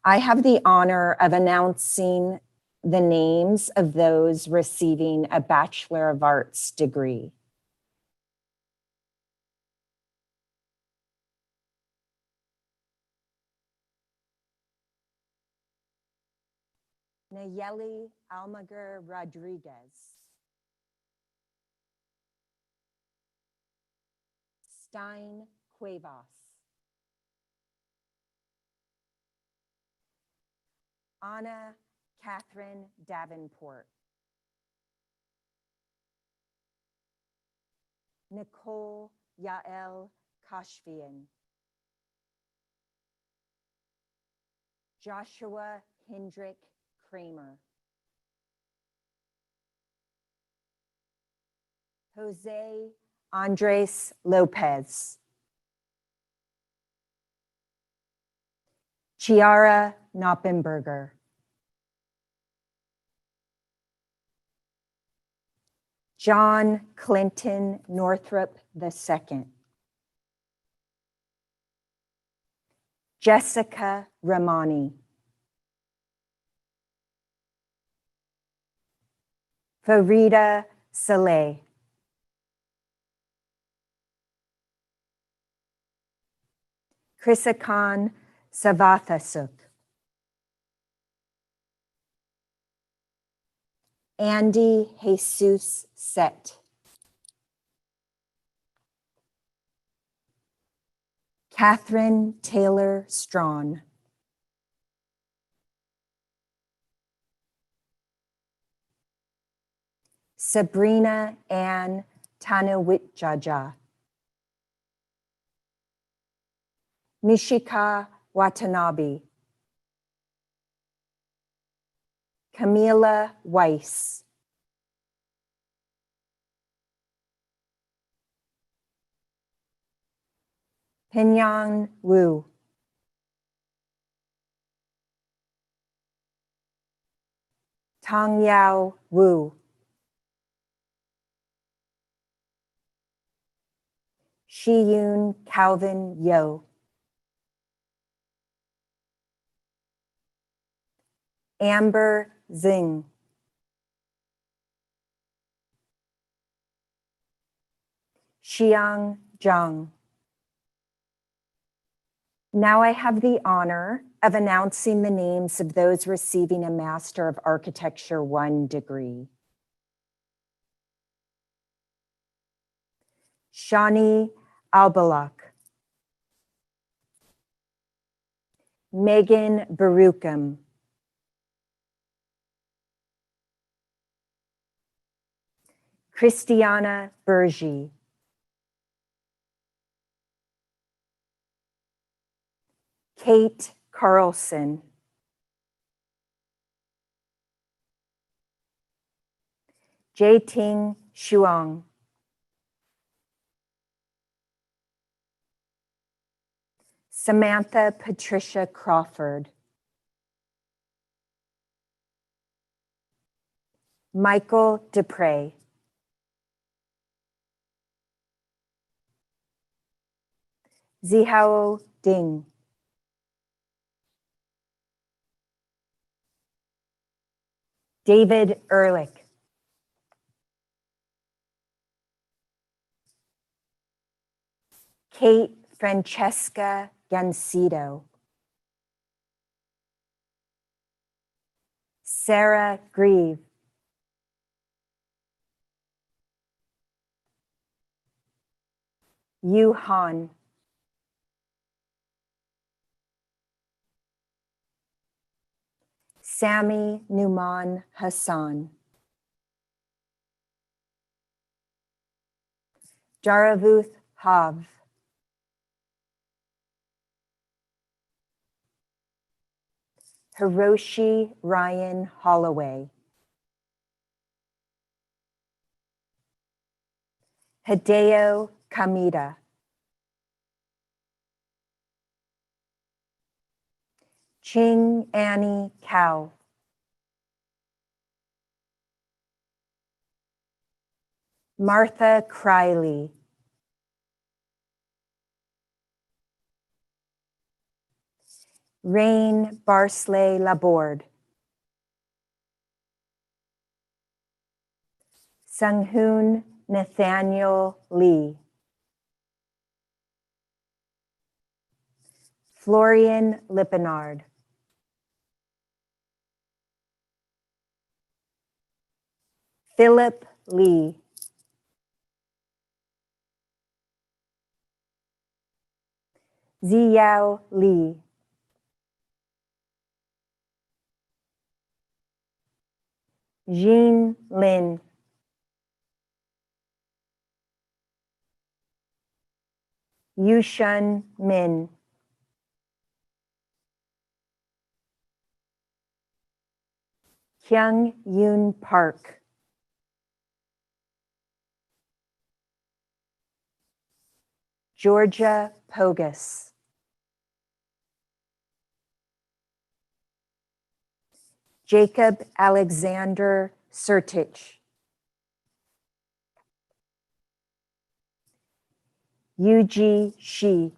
I have the honor of announcing the names of those receiving a Bachelor of Arts degree. Nayeli Almaguer Rodriguez. Stein Cuevas. Anna Catherine Davenport. Nicole Yael Kashfian. Joshua Hendrick Kramer. Jose Andres Lopez. Chiara Knoppenberger. John Clinton Northrop II. Jessica Ramani. Farida Saleh. Krisakan Savathasuk. Andy Jesus Set. Catherine Taylor Strawn. Sabrina Ann Tanawitjaja. Mishika Watanabe. Camila Weiss. Pinyan Wu. Tang Yao Wu. Shiyun Calvin Yo. Amber Zing. Xiang Zhang. Now I have the honor of announcing the names of those receiving a Master of Architecture I degree. Shani Albalak. Megan Barucham. Christiana Bergi. Kate Carlson. Jaiting Shuang, Samantha Patricia Crawford, Michael Dupre, Zihao Ding, David Ehrlich, Kate Francesca Gansito, Sarah Grieve, Yu Han, Sami Numan Hassan, Jaravuth Hav, Hiroshi Ryan Holloway, Hideo Kamida, Ching Annie Cao, Martha Criley, Rain Barsley Laborde, Sunghoon Nathaniel Lee, Florian Lippenard, Philip Lee, Ziyao Li, Jean Lin, Yushun Min, Kyung Yoon Park, Georgia Pogus, Jacob Alexander Sertich, Yuji Shi,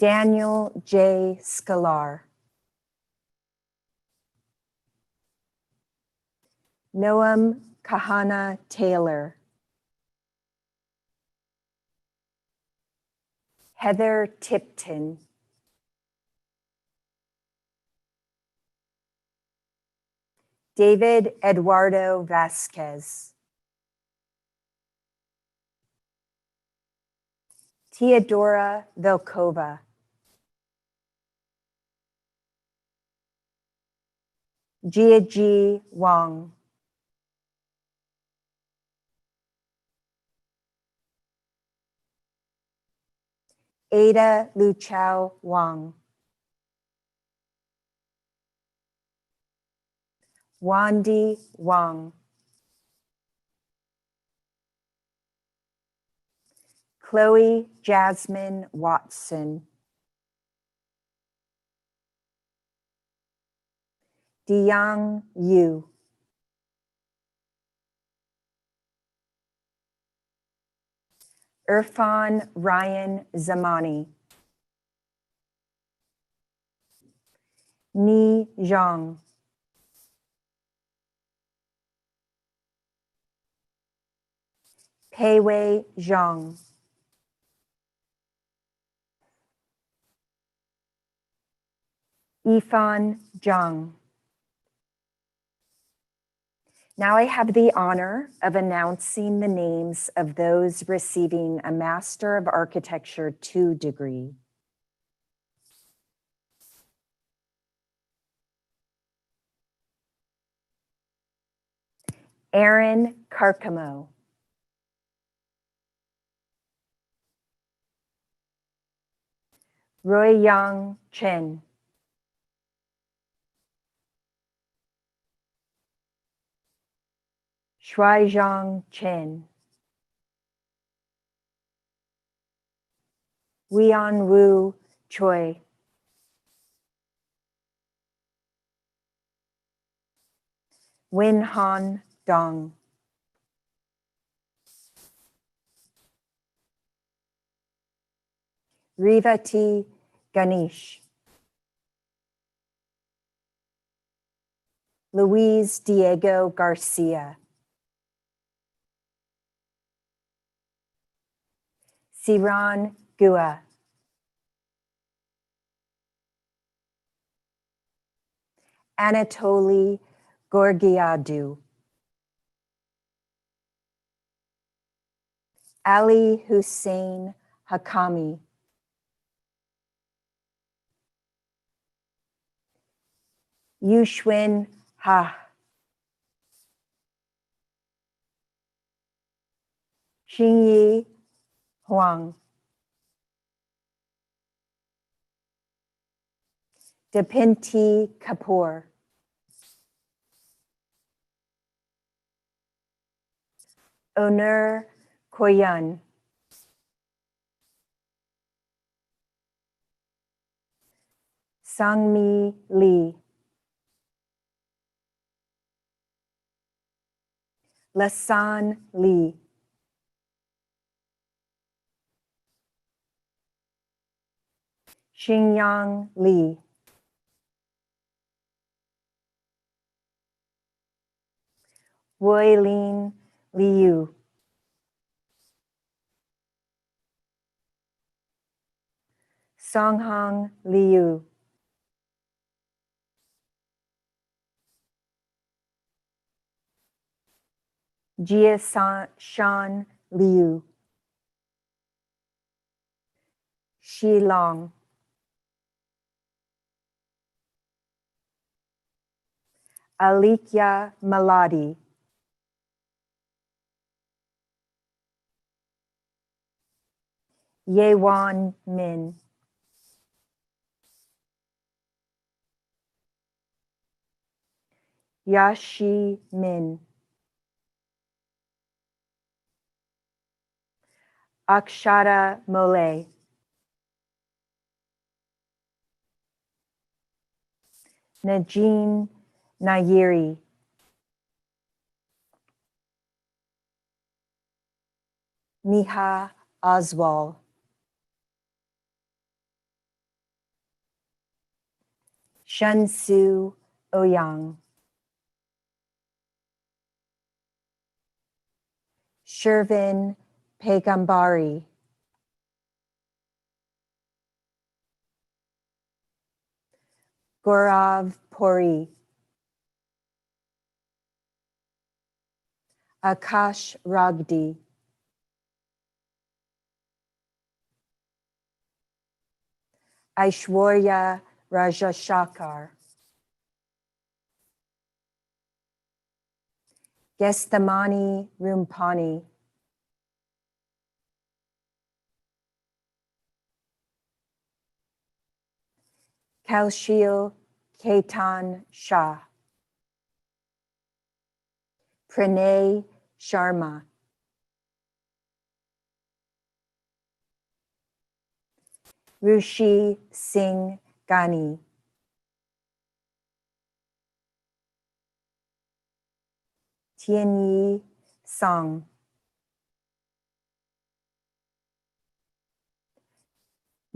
Daniel J. Scalar, Noam Kahana Taylor, Heather Tipton, David Eduardo Vasquez, Teodora Velkova, Jiaji Wang, Ada Luchao Wang, Wandi Wang, Chloe Jasmine Watson, Diang Yu, Irfan Ryan Zamani, Ni Zhang, Peiwei Zhang, Yifan Zhang. Now I have the honor of announcing the names of those receiving a Master of Architecture 2 degree. Aaron Carcamo, Roy Yang Chen, Shuaizhang Chen, Wian Wu Choi, Win Han Dong, Rivati Ganesh, Luis Diego Garcia, Siran Gua, Anatoly Gorgiadou, Ali Hussein Hakami, Yushwin Ha, Xingyi Huang, Dipinti Kapoor, Onur Koyan, Sangmi Lee, Lasan Lee, Xingyang Li, Weilin Liu, Songhang Liu, Jiashan Liu, Shilong, Alikya Maladi, Yewan Min, Yashi Min, Akshara Mole, Najin Nayiri, Miha Oswal, Shansu Oyang, Shervin Pegambari, Gaurav Puri, Akash Ragdi, Aishwarya Rajashakar, Gestamani Rumpani, Kalshil Ketan Shah, Pranay Sharma, Rushi Singh Gani, Tianyi Song,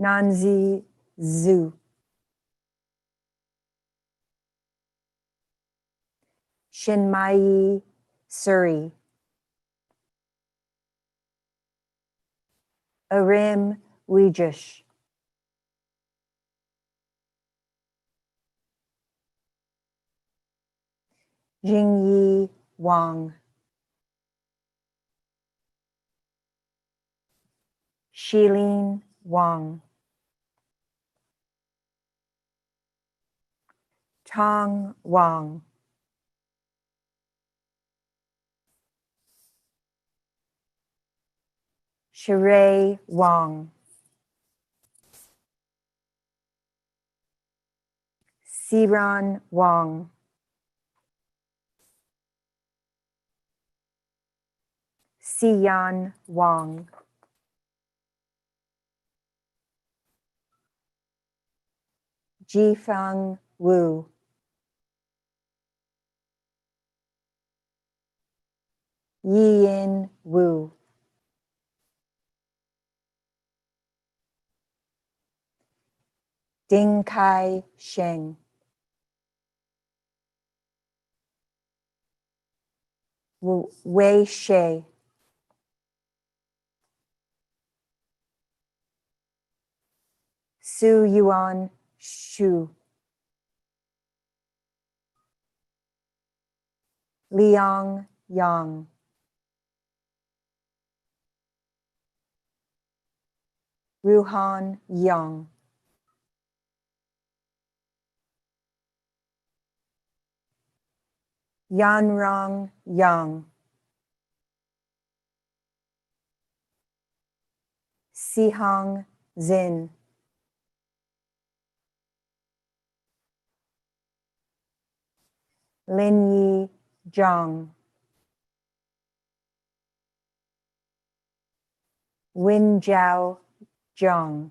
Nanzi Zhu, Shinmayi Suri, Arim Wijish, Jingyi Wang, Shilin Wang, Tong Wang, Sheree Wang, Siran Wang, Xiyan Wang, Jifeng Wu, Yiyin Wu, Dingkai Sheng, Wei She, Su Yuan Shu, Liang Yang, Ruhan Yang, Yanrong Yang, Sihang Zin, Linyi Zhang, Wenjiao Zhang,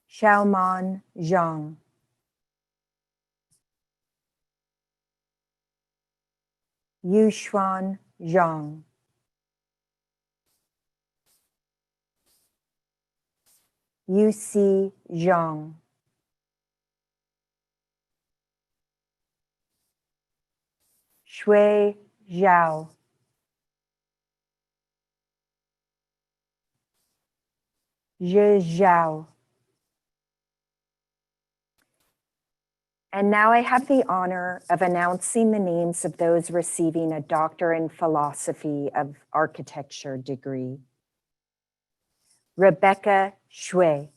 Xiaoman Zhang, Yushuan Zhang, Yusi Zhang, Shui Zhao, Zhe Zhao. And now I have the honor of announcing the names of those receiving a Doctor in Philosophy of Architecture degree. Rebecca Shui.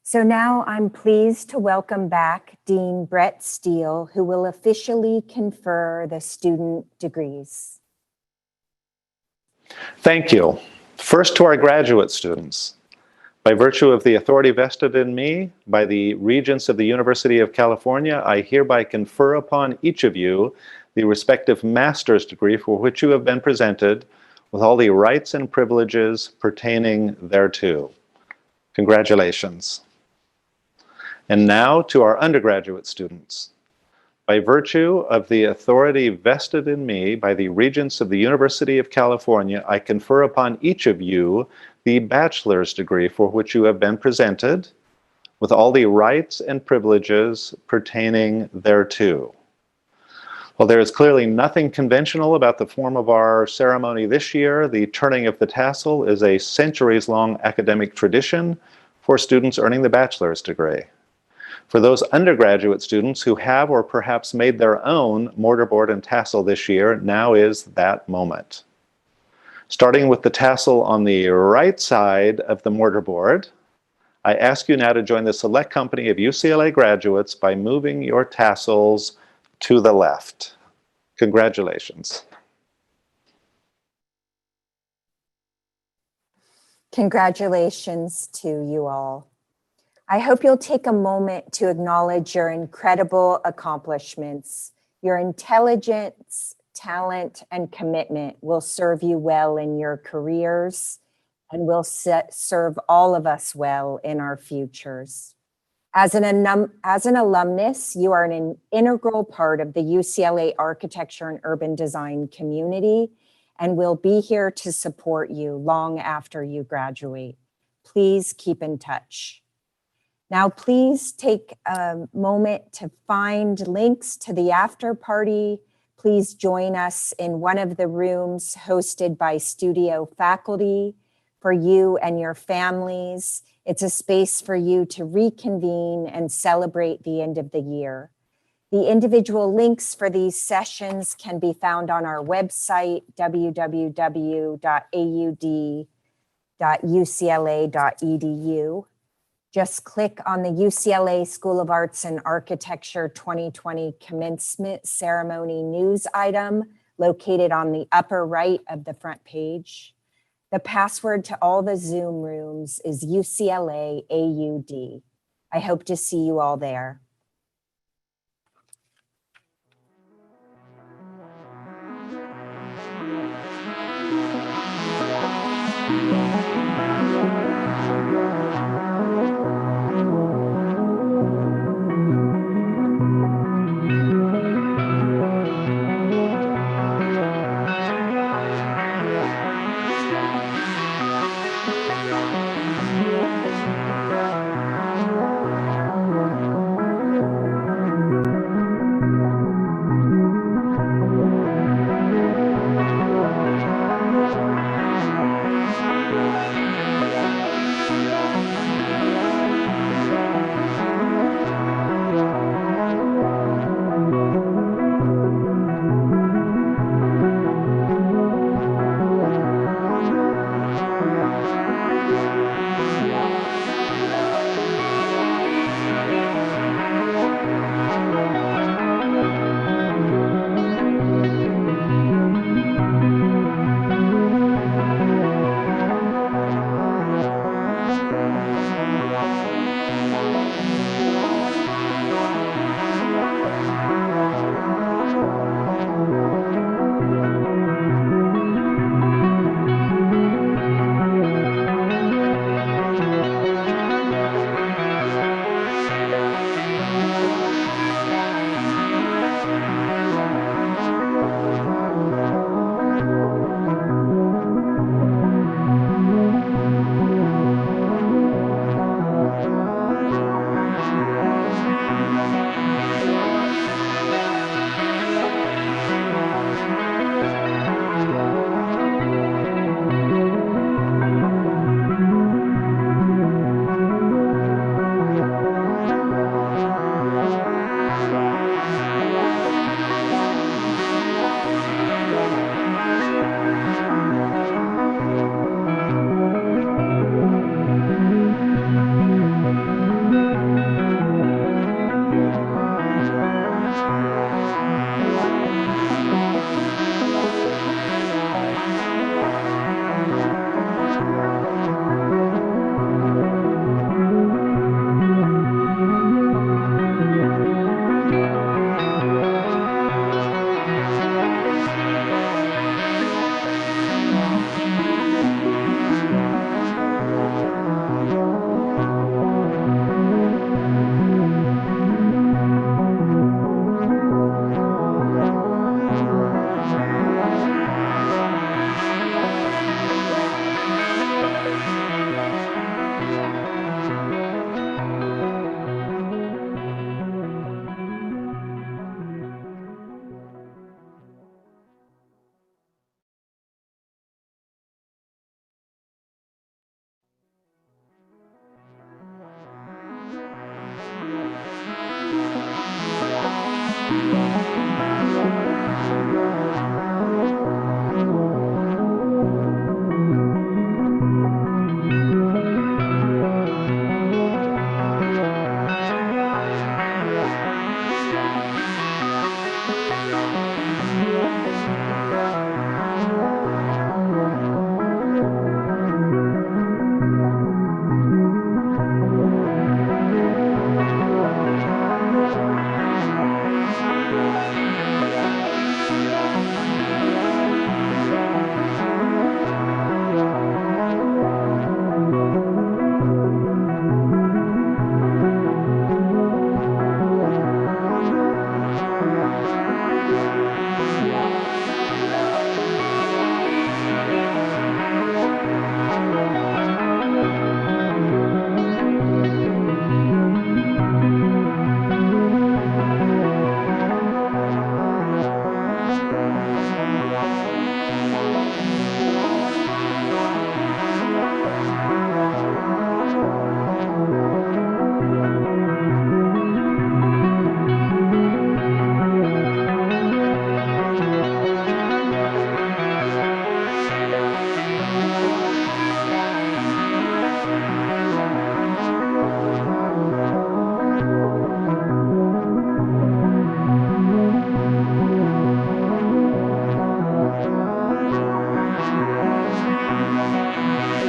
So now I'm pleased to welcome back Dean Brett Steele, who will officially confer the student degrees. Thank you. First, to our graduate students. By virtue of the authority vested in me by the Regents of the University of California, I hereby confer upon each of you the respective master's degree for which you have been presented, with all the rights and privileges pertaining thereto. Congratulations. And now to our undergraduate students. By virtue of the authority vested in me by the Regents of the University of California, I confer upon each of you the bachelor's degree for which you have been presented, with all the rights and privileges pertaining thereto. Well, there is clearly nothing conventional about the form of our ceremony this year. The turning of the tassel is a centuries-long academic tradition for students earning the bachelor's degree. For those undergraduate students who have or perhaps made their own mortarboard and tassel this year, now is that moment. Starting with the tassel on the right side of the mortarboard, I ask you now to join the select company of UCLA graduates by moving your tassels to the left. Congratulations. Congratulations to you all. I hope you'll take a moment to acknowledge your incredible accomplishments. Your intelligence, talent, and commitment will serve you well in your careers and will serve all of us well in our futures. As an alumnus, you are an integral part of the UCLA Architecture and Urban Design community and will be here to support you long after you graduate. Please keep in touch. Now, please take a moment to find links to the after party. Please join us in one of the rooms hosted by studio faculty for you and your families. It's a space for you to reconvene and celebrate the end of the year. The individual links for these sessions can be found on our website, www.aud.ucla.edu. Just click on the UCLA School of Arts and Architecture 2020 Commencement Ceremony news item located on the upper right of the front page. The password to all the Zoom rooms is UCLA AUD. I hope to see you all there.